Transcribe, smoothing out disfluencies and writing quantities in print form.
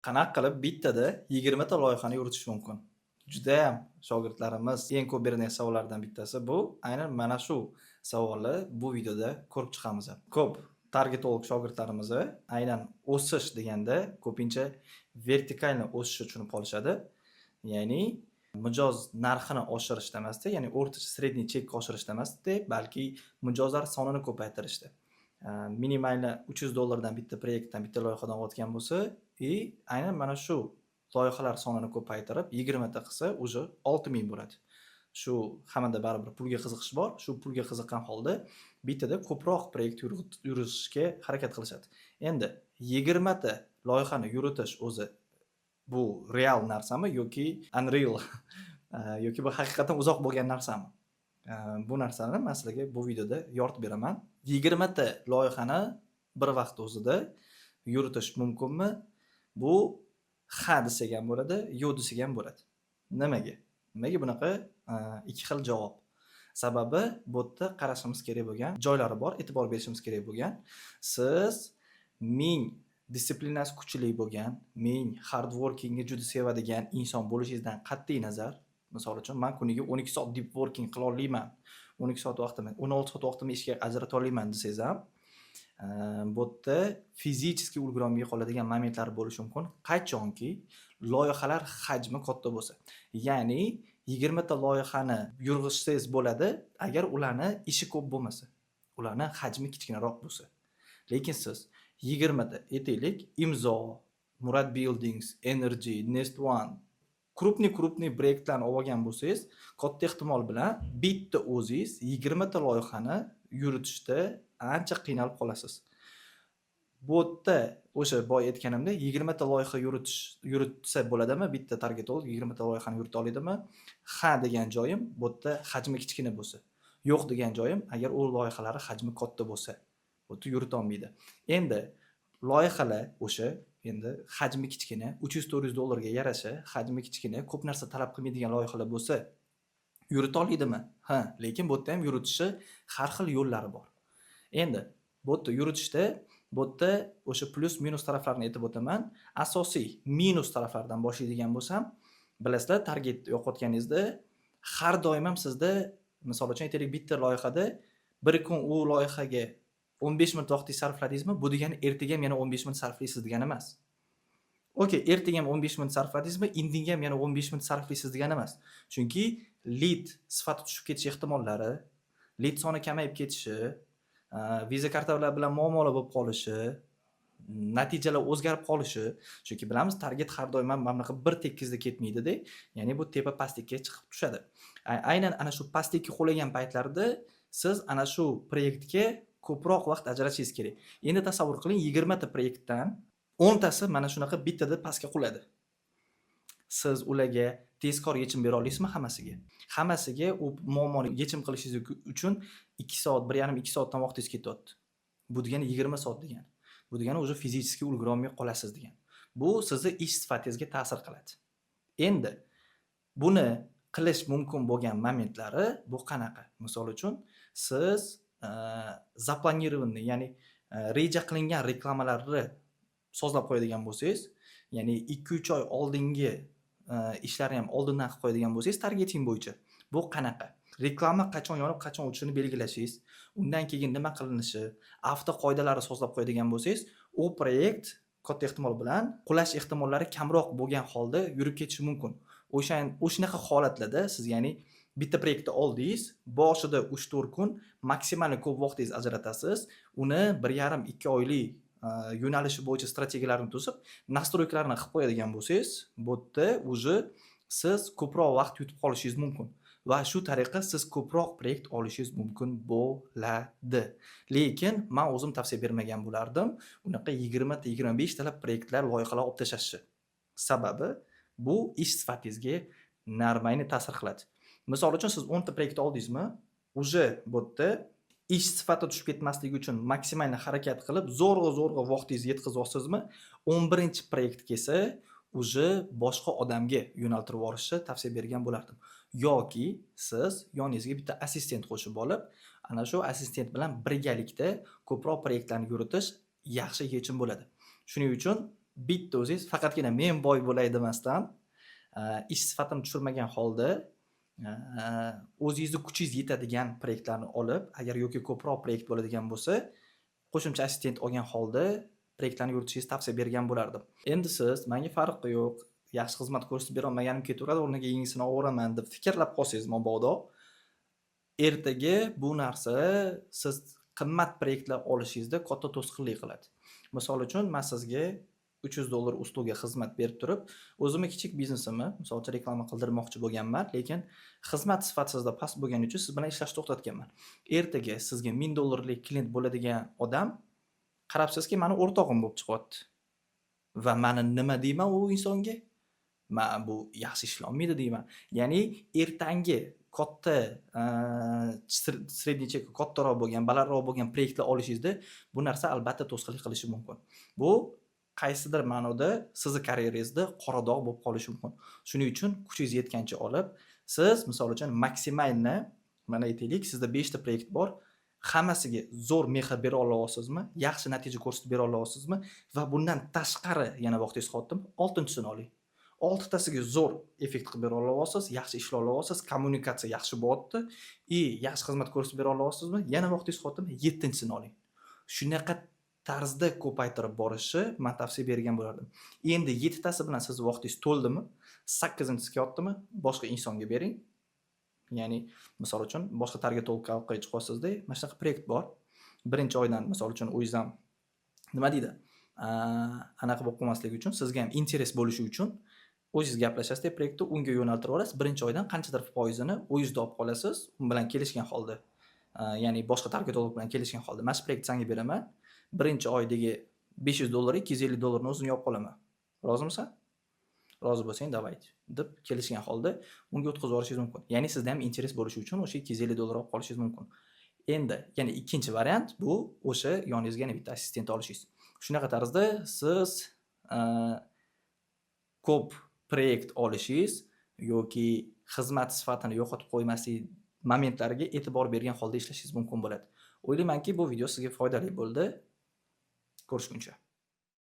Qanaqa qilib bittada 20 ta loyihani yuritish mumkin? Judayam shogirdlarimiz eng ko'p beradigan savollardan bittasi bu. Aynan mana shu savolni bu videoda ko'rib chiqamiz. Ko'p targetolog shogirdlarimiz aynan o'sish deganda ko'pincha vertikalni o'sish uchun qolishadi. Ya'ni mijoz narxini oshirishda emasda, ya'ni o'rtacha sredniy chekka oshirishda emasda, balki mijozlar sonini ko'paytirishda. Minimalni $300 bitta proyektdan, bitta loyihadan olayotgan bo'lsa, aynan mana shu loyihalar sonini ko'paytirib 20 ta qilsa, уже 6000 bo'ladi. Shu hammada baribir pulga qiziqish bor. Shu pulga qiziqqan holda bittada ko'proq proyekt yuritishga harakat qilishadi. Endi 20 ta loyihani yuritish o'zi bu real narsami yoki unreal yoki bu haqiqatan uzoq bo'lgan narsami? Bu narsani men sizlarga bu videoda yoritib beraman. 20 ta loyihani bir vaqt o'zida yuritish mumkinmi? Bu ha desak ham bo'ladi, yo'q desak ham bo'ladi. Nimaga? Nimaga bunaqa ikki xil javob? Sababi bu yerda qarashimiz kerak bo'lgan joylari bor, e'tibor berishimiz kerak bo'lgan. Siz ming disiplinasi kuchli bo'lgan, ming hard workingni juda sevadigan inson bo'lishingizdan qat'iy nazar, misol uchun men kuniga 12 soat deep working qila olmayman. 12 soat vaqtimni, 16 soat vaqtimni ishga ajrata olmayman desangiz ham, bu yerda fizически ulgurolmay qoladigan momentlar bo'lishi mumkin. Qachonki loyihalar hajmi katta bo'lsa. Ya'ni 20 ta loyihani yurg'izsangiz bo'ladi, agar ularni ishi ko'p bo'lmasa, ularni hajmi kichkinaroq bo'lsa. Lekin siz 20 ta aytaylik, Imzo, Murad Buildings, Energy, Nest One krupniy proyektlarni olgan bo'lsangiz, katta ehtimol bilan bitta o'zingiz 20 ta loyihani yuritishda ancha qiynalib qolasiz. Bu yerda o'sha boya aytganimdek 20 ta loyiha yuritsa bo'ladimi? Bitta targetolog 20 ta loyihani yurita oladimi? Ha degan joyim bu yerda hajmi kichkina bo'lsa. Yo'q degan joyim agar u loyihalari hajmi katta bo'lsa, bu yerda yurita olmaydi. Endi loyihalar o'sha endi hajmi kichkina, $300-400 ga yarasha, hajmi kichkina, ko'p narsa talab qilmaydigan loyihalar bo'lsa, yurita olaydimi? Ha, lekin bu yerda ham yuritishi har xil yo'llari bor. Endi bu yerda yuritishda bu yerda o'sha plus minus taraflarini aytib o'taman. Asosiy minus taraflardan boshlaydigan bo'lsam, bilasizlar, target yo'qotganingizda har doim ham sizda, misol uchun aytaylik, bitta loyihada bir kun u loyihaga 15 minut vaqtingizni sarfladingizmi, bu degani ertaga ham yana 15 minut sarflaysiz degani emas. Okay, ertaga ham 15 minut sarfladingizmi, indinga ham yana 15 minut sarflaysiz degani emas. Chunki lead sifati tushib ketish ehtimollari, lead soni kamayib ketishi, viza kartalar bilan muammolar bo'lib qolishi, natijalar o'zgarib qolishi, chunki bilamiz, target har doim ham mana bunaqa bir tekizda ketmaydi-da. Ya'ni bu tepa pastlikka chiqib tushadi. Aynan ana shu pastlikka qulagan paytlarda siz ana shu proyektga ko'proq vaqt ajratishingiz kerak. Endi tasavvur qiling, 20 ta proyektdan 10 tasi mana shunaqa bittada pastga quladi. Siz ularga tezkor yechim bera olasizmi hammasiga? Hammasiga u muammoni yechim qilishingiz uchun 2 soat, 1,5-2 soatdan vaqtingiz ketyapti. Bu degani 20 soat degani. Bu degani o'zi fizически ulgura olmay qolasiz degani. Bu sizni ish sifatingizga ta'sir qiladi. Endi buni qilish mumkin bo'lgan momentlari bu qanaqa? Misol uchun siz zaplanirованный, ya'ni reja qilingan reklamalarni sozlab qo'yadigan bo'lsangiz, ya'ni 2-3 oy oldingi ishlarni ham oldindan qilib qo'yadigan bo'lsangiz, targeting bo'yicha. Bu qanaqa? Reklama qachon yonib, qachon o'chishini belgilashingiz, undan keyin nima qilinishi, avto qoidalari sozlab qo'yadigan bo'lsangiz, u proyekt katta ehtimol bilan qulash ehtimollari kamroq bo'lgan holda yurib ketishi mumkin. O'shanaqa holatlarda siz, ya'ni bitta proyektni oldingiz, boshida 3-4 kun maksimal ko'p vaqtingizni ajratasiz, uni 1,5-2 oylik yo'nalishi bo'yicha strategiyalarni tuzib, nastroykalarni qilib qo'yadigan bo'lsangiz, bu yerda уже siz ko'proq vaqt yutib qolishingiz mumkin va shu tariqa siz ko'proq proyekt olishingiz mumkin bo'ladi. Lekin men o'zim tavsiya bermagan bo'lardim unaqa 20 ta 25 talab proyektlar, loyihalar olib tashlashni. Sababi bu ish sifatingizga normalniy ta'sir qiladi. Misol uchun siz 10 ta proyekt oldingizmi, уже bu yerda ish sifati tushib ketmasligi uchun maksimal harakat qilib, zo'rg'a vaqtingizni yetkazyapsizmi, 11-proyekt kelsa, уже boshqa odamga yo'naltirib yuborishni tavsiya bergan bo'lardim. Yoki siz yoningizga bitta assistent qo'shib olib, ana shu assistent bilan birgalikda ko'proq proyektlarni yuritish yaxshi yechim bo'ladi. Shuning uchun bitta o'zingiz faqatgina men boy bo'lay demasdan, ish sifatini tushirmagan holda, o'zingizni kuchingiz yetadigan proyektlarni olib, agar yoki ko'proq proyekt bo'ladigan bo'lsa, qo'shimcha assistent olgan holda proyektlarni yuritishingizni tavsiya bergan bo'lardim. Endi siz menga farqi yo'q, yaxshi xizmat ko'rsatib bera olmaganim ketaveradi, o'rniga yangisini olveraman deb fikrlab qolsangiz mabodo, ertaga bu narsa siz qimmat proyektlar olishingizda katta to'sqinlik qiladi. Misol uchun, men sizga $300 usluga xizmat berib turib, o'zimni kichik biznesimni, misol uchun reklama qildirmoqchi bo'lganman, lekin xizmat sifati sizda past bo'lgani uchun siz bilan ishlashni to'xtatganman. Ertaga sizga $1000 klient bo'ladigan odam qarabsizki, meni o'rtog'im bo'lib chiqyapti. Va meni nima deyman u insonga? Men bu yaxshi ishlolmaydi deyman. Ya'ni ertangi katta sredniy chek kattaroq bo'lgan, balandroq bo'lgan proyektlar olishingizda bu narsa albatta to'sqinlik qilishi mumkin. Bu qaysidir ma'noda sizni karyeringizda qora dog' bo'lib qolishi mumkin. Shuning uchun kuchingiz yetgancha olib, siz misol uchun maksimalni, mana aytaylik, sizda 5 ta proyekt bor, hammasiga zo'r mehr bera olasizmi? Yaxshi natija ko'rsatib bera olasizmi? Va bundan tashqari yana vaqtingiz qoldim, 6-sini oling. 6 tasiga zo'r effekt qilib bera olasiz, yaxshi ishlay olasiz, kommunikatsiya yaxshi bo'lyapti, yaxshi xizmat ko'rsatib bera olasizmi? Yana vaqtingiz qoldim, 7-sini oling. Shunaqa tarzda ko'paytirib borishni men tavsiya bergan bo'lardim. Endi 7 tasi bilan siz vaqtingiz to'ldimi? 8-si kelyaptimi? Boshqa insonga bering. Ya'ni misol uchun boshqa target to'lqinga chiqib qolsangizda, mana shunaqa proyekt bor. Birinchi oydan misol uchun o'zingiz ham nima deydi? Anaqa bo'lib qolmasligi uchun, sizga ham interes bo'lishi uchun o'zingiz gaplashasizda proyektni unga yo'naltirib olasiz. Birinchi oydan qanchadir foizini o'zingizda olib qolasiz, u bilan kelishgan holda. Ya'ni boshqa target to'lqin bilan kelishgan holda. Mana shu proyekt senga beraman. Birinchi oydagi $500, $250 ni o'zim olib qolaman. Rozimisan? Rozi bo'lsang, davayt deb kelishgan holda unga o'tkazib yuborishingiz mumkin. Ya'ni sizda ham interes bo'lishi uchun o'sha $250 olib qolishingiz mumkin. Endi, yana ikkinchi variant bu o'sha yoningizga yana bitta assistent olishingiz. Shunaqa tarzda siz ko'p proyekt olishingiz yoki xizmat sifatini yo'qotib qo'ymaslik momentlariga e'tibor bergan holda ishlashingiz mumkin bo'ladi. O'ylaymanki, bu video sizga foydali bo'ldi. Ko'rishguncha.